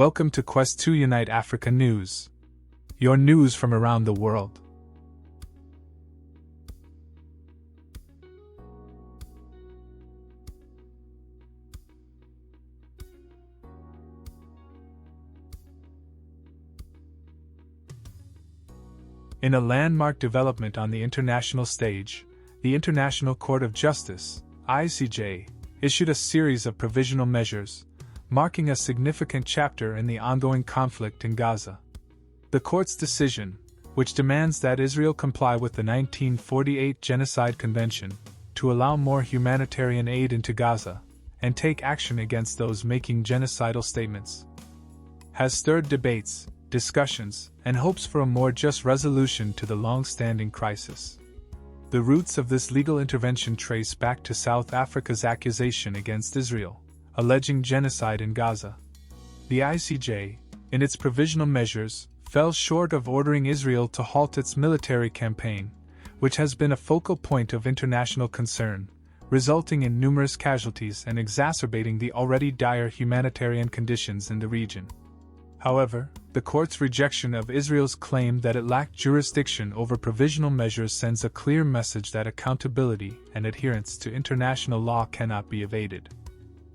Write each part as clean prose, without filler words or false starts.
Welcome to Quest to Unite Africa News. Your news from around the world. In a landmark development on the international stage, the International Court of Justice, ICJ, issued a series of provisional measures, marking a significant chapter in the ongoing conflict in Gaza. The court's decision, which demands that Israel comply with the 1948 Genocide Convention to allow more humanitarian aid into Gaza and take action against those making genocidal statements, has stirred debates, discussions, and hopes for a more just resolution to the long-standing crisis. The roots of this legal intervention trace back to South Africa's accusation against Israel, alleging genocide in Gaza. The ICJ, in its provisional measures, fell short of ordering Israel to halt its military campaign, which has been a focal point of international concern, resulting in numerous casualties and exacerbating the already dire humanitarian conditions in the region. However, the court's rejection of Israel's claim that it lacked jurisdiction over provisional measures sends a clear message that accountability and adherence to international law cannot be evaded.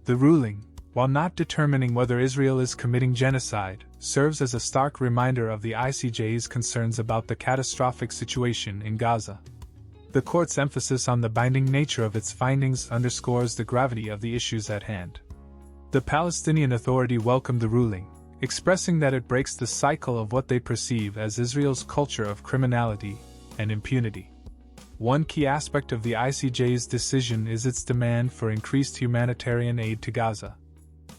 The ruling, while not determining whether Israel is committing genocide, serves as a stark reminder of the ICJ's concerns about the catastrophic situation in Gaza. The court's emphasis on the binding nature of its findings underscores the gravity of the issues at hand. The Palestinian Authority welcomed the ruling, expressing that it breaks the cycle of what they perceive as Israel's culture of criminality and impunity. One key aspect of the ICJ's decision is its demand for increased humanitarian aid to Gaza.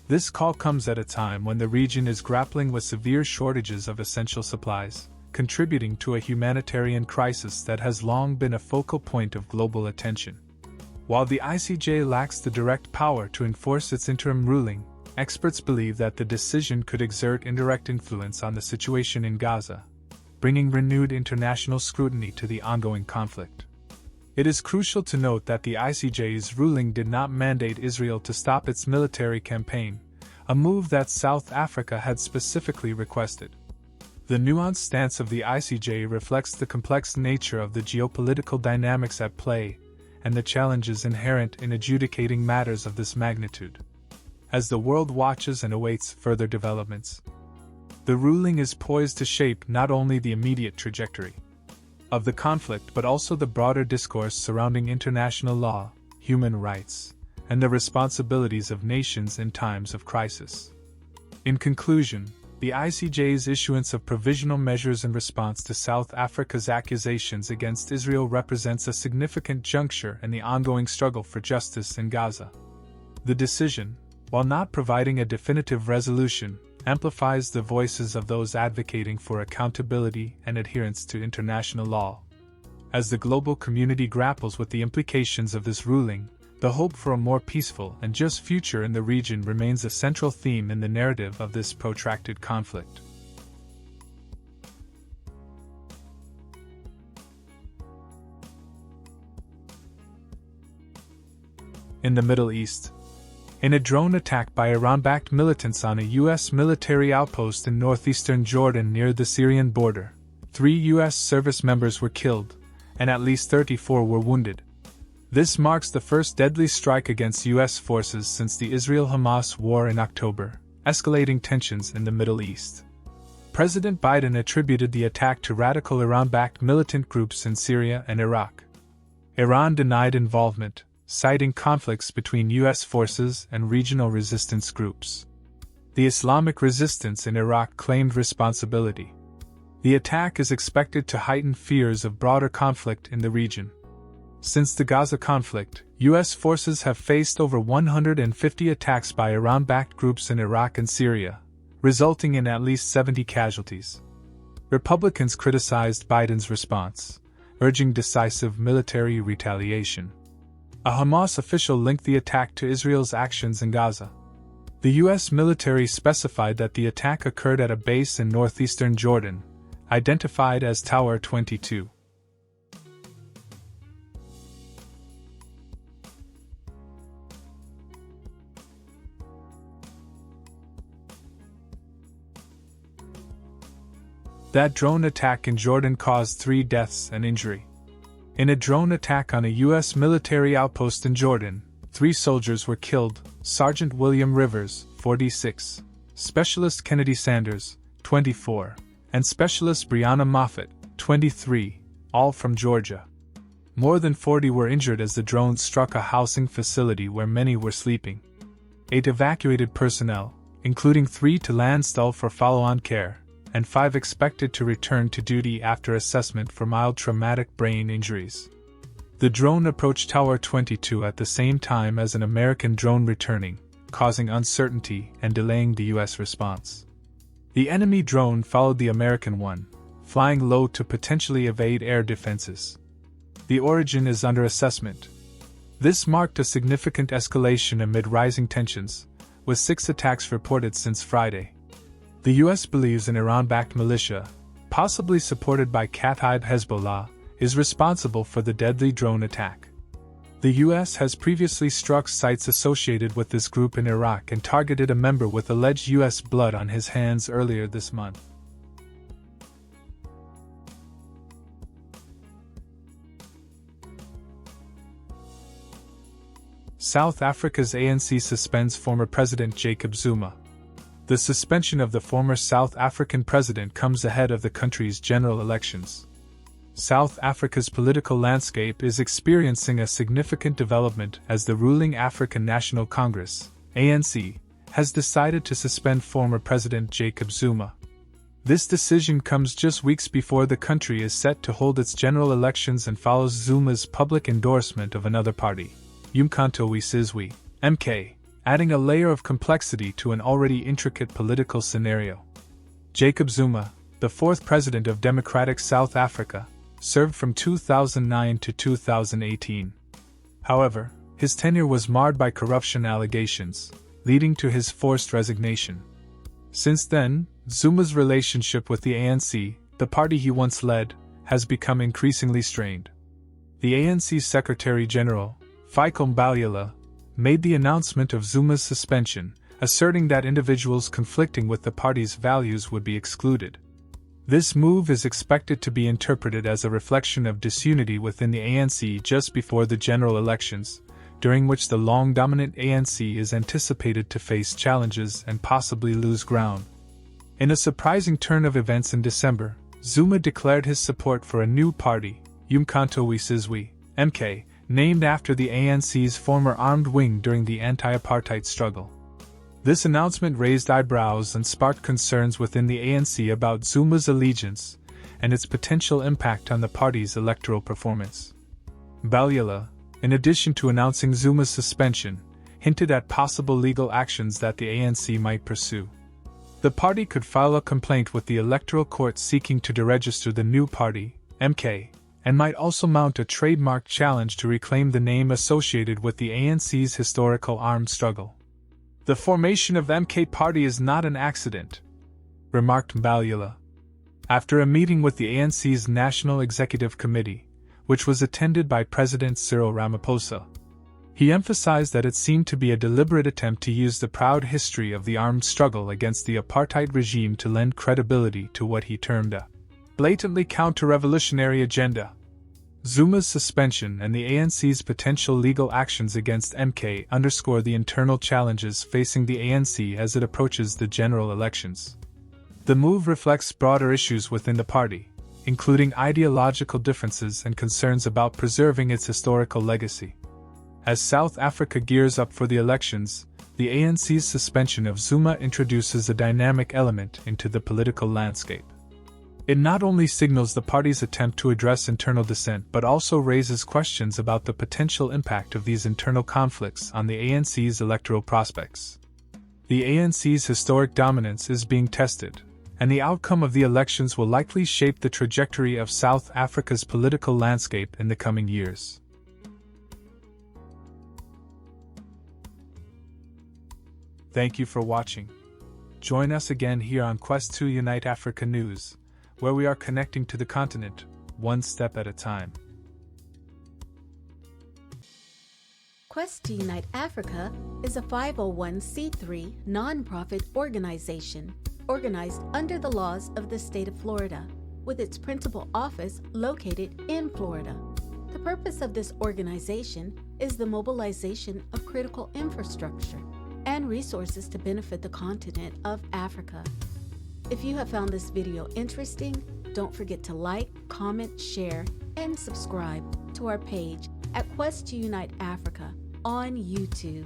This call comes at a time when the region is grappling with severe shortages of essential supplies, contributing to a humanitarian crisis that has long been a focal point of global attention. While the ICJ lacks the direct power to enforce its interim ruling, experts believe that the decision could exert indirect influence on the situation in Gaza, bringing renewed international scrutiny to the ongoing conflict. It is crucial to note that the ICJ's ruling did not mandate Israel to stop its military campaign, a move that South Africa had specifically requested. The nuanced stance of the ICJ reflects the complex nature of the geopolitical dynamics at play and the challenges inherent in adjudicating matters of this magnitude. As the world watches and awaits further developments, the ruling is poised to shape not only the immediate trajectory of the conflict but also the broader discourse surrounding international law, human rights, and the responsibilities of nations in times of crisis. In conclusion, the ICJ's issuance of provisional measures in response to South Africa's accusations against Israel represents a significant juncture in the ongoing struggle for justice in Gaza. The decision, while not providing a definitive resolution, amplifies the voices of those advocating for accountability and adherence to international law. As the global community grapples with the implications of this ruling, the hope for a more peaceful and just future in the region remains a central theme in the narrative of this protracted conflict. In the Middle East, in a drone attack by Iran-backed militants on a U.S. military outpost in northeastern Jordan near the Syrian border, 3 U.S. service members were killed, and at least 34 were wounded. This marks the first deadly strike against U.S. forces since the Israel-Hamas war in October, escalating tensions in the Middle East. President Biden attributed the attack to radical Iran-backed militant groups in Syria and Iraq. Iran denied involvement, citing conflicts between U.S. forces and regional resistance groups. The Islamic resistance in Iraq claimed responsibility. The attack is expected to heighten fears of broader conflict in the region. Since the Gaza conflict, U.S. forces have faced over 150 attacks by Iran-backed groups in Iraq and Syria, resulting in at least 70 casualties. Republicans criticized Biden's response, urging decisive military retaliation. A Hamas official linked the attack to Israel's actions in Gaza. The U.S. military specified that the attack occurred at a base in northeastern Jordan, identified as Tower 22. That drone attack in Jordan caused 3 deaths and injury. In a drone attack on a U.S. military outpost in Jordan, 3 soldiers were killed: Sergeant William Rivers, 46, Specialist Kennedy Sanders, 24, and Specialist Breonna Moffett, 23, all from Georgia. More than 40 were injured as the drone struck a housing facility where many were sleeping. 8 evacuated personnel, including 3 to Landstuhl for follow-on care, and 5 expected to return to duty after assessment for mild traumatic brain injuries. The drone approached Tower 22 at the same time as an American drone returning, causing uncertainty and delaying the U.S. response. The enemy drone followed the American one, flying low to potentially evade air defenses. The origin is under assessment. This marked a significant escalation amid rising tensions, with 6 attacks reported since Friday. The U.S. believes an Iran-backed militia, possibly supported by Kataib Hezbollah, is responsible for the deadly drone attack. The U.S. has previously struck sites associated with this group in Iraq and targeted a member with alleged U.S. blood on his hands earlier this month. South Africa's ANC suspends former President Jacob Zuma. The suspension of the former South African president comes ahead of the country's general elections. South Africa's political landscape is experiencing a significant development as the ruling African National Congress, ANC, has decided to suspend former President Jacob Zuma. This decision comes just weeks before the country is set to hold its general elections and follows Zuma's public endorsement of another party, Umkhonto we Sizwe, MK, adding a layer of complexity to an already intricate political scenario. Jacob Zuma, the 4th president of Democratic South Africa, served from 2009 to 2018. However, his tenure was marred by corruption allegations, leading to his forced resignation. Since then, Zuma's relationship with the ANC, the party he once led, has become increasingly strained. The ANC Secretary-General, Fico Mbalula, made the announcement of Zuma's suspension, asserting that individuals conflicting with the party's values would be excluded. This move is expected to be interpreted as a reflection of disunity within the ANC just before the general elections, during which the long-dominant ANC is anticipated to face challenges and possibly lose ground. In a surprising turn of events in December, Zuma declared his support for a new party, Umkhonto we Sizwe, MK, named after the ANC's former armed wing during the anti-apartheid struggle. This announcement raised eyebrows and sparked concerns within the ANC about Zuma's allegiance and its potential impact on the party's electoral performance. Mbalula, in addition to announcing Zuma's suspension, hinted at possible legal actions that the ANC might pursue. The party could file a complaint with the Electoral Court seeking to deregister the new party, MK, and might also mount a trademark challenge to reclaim the name associated with the ANC's historical armed struggle. The formation of the MK party is not an accident, remarked Mbalula. After a meeting with the ANC's National Executive Committee, which was attended by President Cyril Ramaphosa, he emphasized that it seemed to be a deliberate attempt to use the proud history of the armed struggle against the apartheid regime to lend credibility to what he termed a blatantly counter-revolutionary agenda. Zuma's suspension and the ANC's potential legal actions against MK underscore the internal challenges facing the ANC as it approaches the general elections. The move reflects broader issues within the party, including ideological differences and concerns about preserving its historical legacy. As South Africa gears up for the elections, the ANC's suspension of Zuma introduces a dynamic element into the political landscape. It not only signals the party's attempt to address internal dissent but also raises questions about the potential impact of these internal conflicts on the ANC's electoral prospects. The ANC's historic dominance is being tested, and the outcome of the elections will likely shape the trajectory of South Africa's political landscape in the coming years. Thank you for watching. Join us again here on Quest to Unite Africa News, where we are connecting to the continent, one step at a time. Quest to Unite Africa is a 501c3 nonprofit organization organized under the laws of the state of Florida, with its principal office located in Florida. The purpose of this organization is the mobilization of critical infrastructure and resources to benefit the continent of Africa. If you have found this video interesting, don't forget to like, comment, share, and subscribe to our page at Quest to Unite Africa on YouTube.